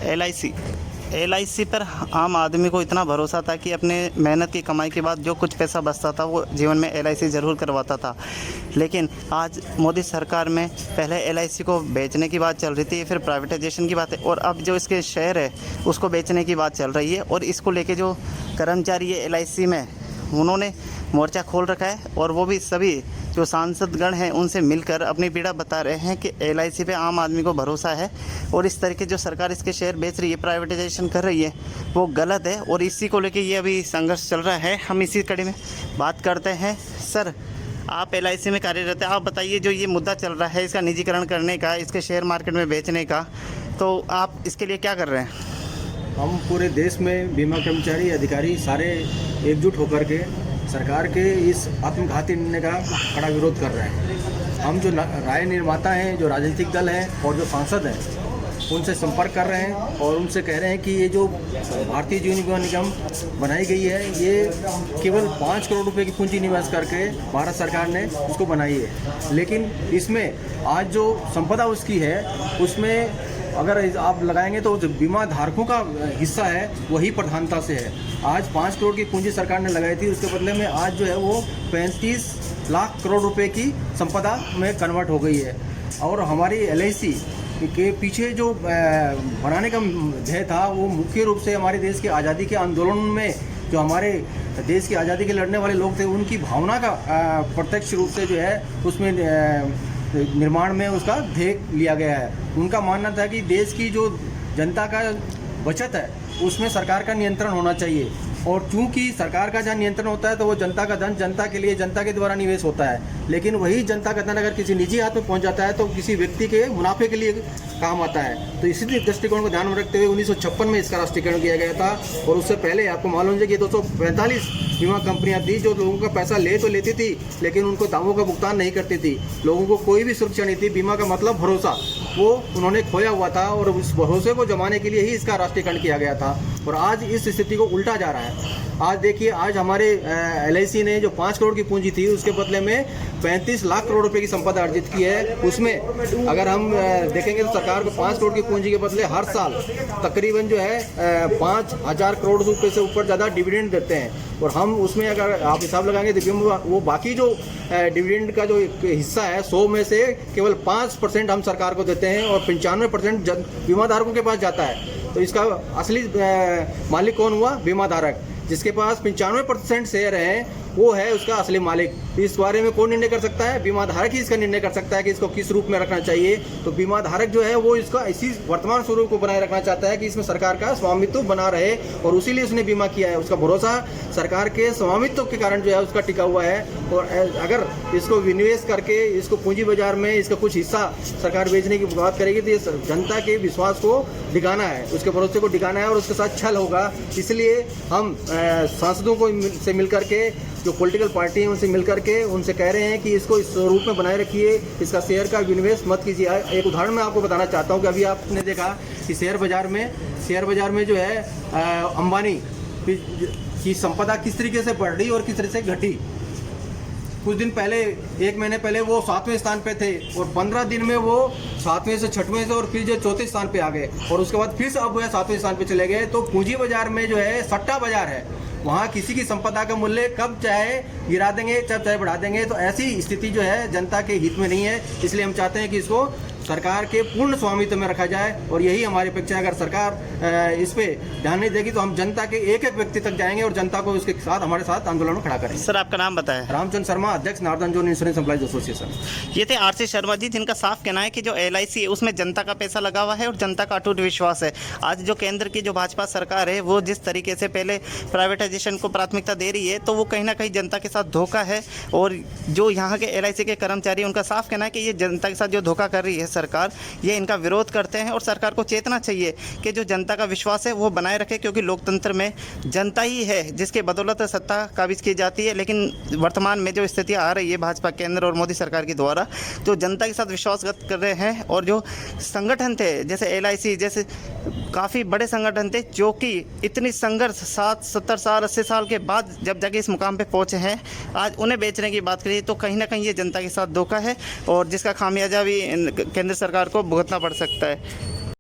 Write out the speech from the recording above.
LIC पर आम आदमी को इतना भरोसा था कि अपने मेहनत की कमाई के बाद जो कुछ पैसा बचता था वो जीवन में एलआईसी ज़रूर करवाता था। लेकिन आज मोदी सरकार में पहले एलआईसी को बेचने की बात चल रही थी, फिर प्राइवेटाइजेशन की बात है, और अब जो इसके शेयर है उसको बेचने की बात चल रही है। और इसको लेके जो कर्मचारी है एलआईसी में, उन्होंने मोर्चा खोल रखा है, और वो भी सभी जो सांसदगण हैं उनसे मिलकर अपनी पीड़ा बता रहे हैं कि एलआईसी पे आम आदमी को भरोसा है, और इस तरीके जो सरकार इसके शेयर बेच रही है, प्राइवेटाइजेशन कर रही है, वो गलत है। और इसी को लेके ये अभी संघर्ष चल रहा है। हम इसी कड़ी में बात करते हैं। सर, आप एलआईसी में कार्यरत हैं, आप बताइए जो ये मुद्दा चल रहा है इसका निजीकरण करने का, इसके शेयर मार्केट में बेचने का, तो आप इसके लिए क्या कर रहे हैं? हम पूरे देश में बीमा कर्मचारी अधिकारी सारे एकजुट होकर के सरकार के इस आत्मघाती निर्णय का कड़ा विरोध कर रहे हैं। हम जो राय निर्माता हैं, जो राजनीतिक दल हैं और जो सांसद हैं, उनसे संपर्क कर रहे हैं और उनसे कह रहे हैं कि ये जो भारतीय जीवन बीमा निगम बनाई गई है, ये केवल 5 करोड़ रुपए की पूंजी निवेश करके भारत सरकार ने उसको बनाई है। लेकिन इसमें आज जो संपदा उसकी है, उसमें अगर आप लगाएंगे तो जो बीमा धारकों का हिस्सा है वही प्रधानता से है। आज 5 करोड़ की पूंजी सरकार ने लगाई थी, उसके बदले में आज जो है वो 35 लाख करोड़ रुपए की संपदा में कन्वर्ट हो गई है। और हमारी एलआईसी के पीछे जो बनाने का ध्येय था, वो मुख्य रूप से हमारे देश के आज़ादी के आंदोलन में जो हमारे देश की आज़ादी के लड़ने वाले लोग थे, उनकी भावना का प्रत्यक्ष रूप से जो है उसमें निर्माण में उसका ध्येय लिया गया है। उनका मानना था कि देश की जो जनता का बचत है उसमें सरकार का नियंत्रण होना चाहिए, और चूंकि सरकार का जहाँ नियंत्रण होता है तो वो जनता का धन जनता के लिए, जनता के द्वारा निवेश होता है। लेकिन वही जनता का धन अगर किसी निजी हाथ में पहुंच जाता है तो किसी व्यक्ति के मुनाफे के लिए काम आता है। तो इसी दृष्टिकोण को ध्यान में रखते हुए 1956 में इसका राष्ट्रीयकरण किया गया था। और उससे पहले आपको मालूम है कि 245 बीमा कंपनियां थी जो लोगों का पैसा ले तो लेती थी, लेकिन उनको दावों का भुगतान नहीं करती थी। लोगों को कोई भी सुरक्षा नहीं थी। बीमा का मतलब भरोसा, वो उन्होंने खोया हुआ था, और उस भरोसे को जमाने के लिए ही इसका राष्ट्रीयकरण किया गया था। और आज इस स्थिति को उल्टा जा रहा है। आज देखिए, आज हमारे एलआईसी ने जो 5 करोड़ की पूंजी थी, उसके बदले में 35 लाख करोड़ रुपए की संपदा अर्जित की है। उसमें अगर हम देखेंगे तो सरकार को 5 करोड़ की पूंजी के बदले हर साल तकरीबन जो है 5,000 करोड़ रुपए से ऊपर ज़्यादा डिविडेंड देते हैं। और हम उसमें अगर आप हिसाब लगाएंगे तो वो बाकी जो डिविडेंड का जो हिस्सा है 100 में से केवल 5% हम सरकार को देते हैं, और 95% बीमा धारकों के पास जाता है। तो इसका असली मालिक कौन हुआ? बीमा धारक। जिसके पास 95% शेयर है वो है उसका असली मालिक। इस बारे में कौन निर्णय कर सकता है? बीमा धारक ही इसका निर्णय कर सकता है कि इसको किस रूप में रखना चाहिए। तो बीमा धारक जो है वो इसका इसी वर्तमान स्वरूप को बनाए रखना चाहता है कि इसमें सरकार का स्वामित्व बना रहे, और उसीलिए उसने बीमा किया है। उसका भरोसा सरकार के स्वामित्व के कारण जो है उसका टिका हुआ है। और अगर इसको विनिवेश करके इसको पूंजी बाजार में इसका कुछ हिस्सा सरकार बेचने की बात करेगी तो ये जनता के विश्वास को डिगाना है, उसके भरोसे को डिगाना है, और उसके साथ छल होगा। इसलिए हम सांसदों को से मिलकर के, जो पॉलिटिकल पार्टी हैं उनसे मिलकर के उनसे कह रहे हैं कि इसको इस स्वरूप में बनाए रखिए, इसका शेयर का विनिवेश मत कीजिए। एक उदाहरण मैं आपको बताना चाहता हूं कि अभी आपने देखा कि शेयर बाजार में जो है अंबानी की संपदा किस तरीके से बढ़ रही और किस तरह से घटी। कुछ दिन पहले, 1 महीने पहले वो 7वें स्थान पे थे, और 15 दिन में वो 7वें से 6वें से और फिर जो 4थे स्थान पे आ गए, और उसके बाद फिर से अब वो 7वें स्थान पे चले गए। तो पूंजी बाजार में जो है सट्टा बाजार है, वहाँ किसी की संपदा का मूल्य कब चाहे गिरा देंगे, जब चाहे बढ़ा देंगे। तो ऐसी स्थिति जो है जनता के हित में नहीं है। इसलिए हम चाहते हैं कि इसको सरकार के पूर्ण स्वामित्व में रखा जाए, और यही हमारी अपेक्षा है। अगर सरकार इस पे ध्यान नहीं देगी तो हम जनता के एक एक व्यक्ति तक जाएंगे और जनता को उसके साथ हमारे साथ आंदोलन में खड़ा करेंगे। सर, आपका नाम बताएं। रामचंद्र शर्मा, अध्यक्ष northern zone insurance employees association. ये थे आरसी शर्मा जी, जिनका साफ कहना है कि जो एलआईसी है उसमें जनता का पैसा लगा हुआ है और जनता का अटूट विश्वास है। आज जो केंद्र की जो भाजपा सरकार है वो जिस तरीके से पहले प्राइवेटाइजेशन को प्राथमिकता दे रही है, तो वो कहीं ना कहीं जनता के साथ धोखा है। और जो यहाँ के एलआईसी के कर्मचारी, उनका साफ कहना है कि ये जनता के साथ जो धोखा कर रही है सरकार, ये इनका विरोध करते हैं। और सरकार को चेतना चाहिए कि जो जनता का विश्वास है वो बनाए रखे, क्योंकि लोकतंत्र में जनता ही है जिसके बदौलत सत्ता काबिज की जाती है। लेकिन वर्तमान में जो स्थितियाँ आ रही है भाजपा केंद्र और मोदी सरकार के द्वारा, जो जनता के साथ विश्वासघात कर रहे हैं, और जो संगठन थे जैसे एलआईसी जैसे काफ़ी बड़े संगठन थे जो कि इतनी संघर्ष 70 साल 80 साल के बाद जब जाके इस मुकाम पे पहुंचे हैं, आज उन्हें बेचने की बात करिए तो कहीं ना कहीं ये जनता के साथ धोखा है, और जिसका खामियाजा भी केंद्र सरकार को भुगतना पड़ सकता है।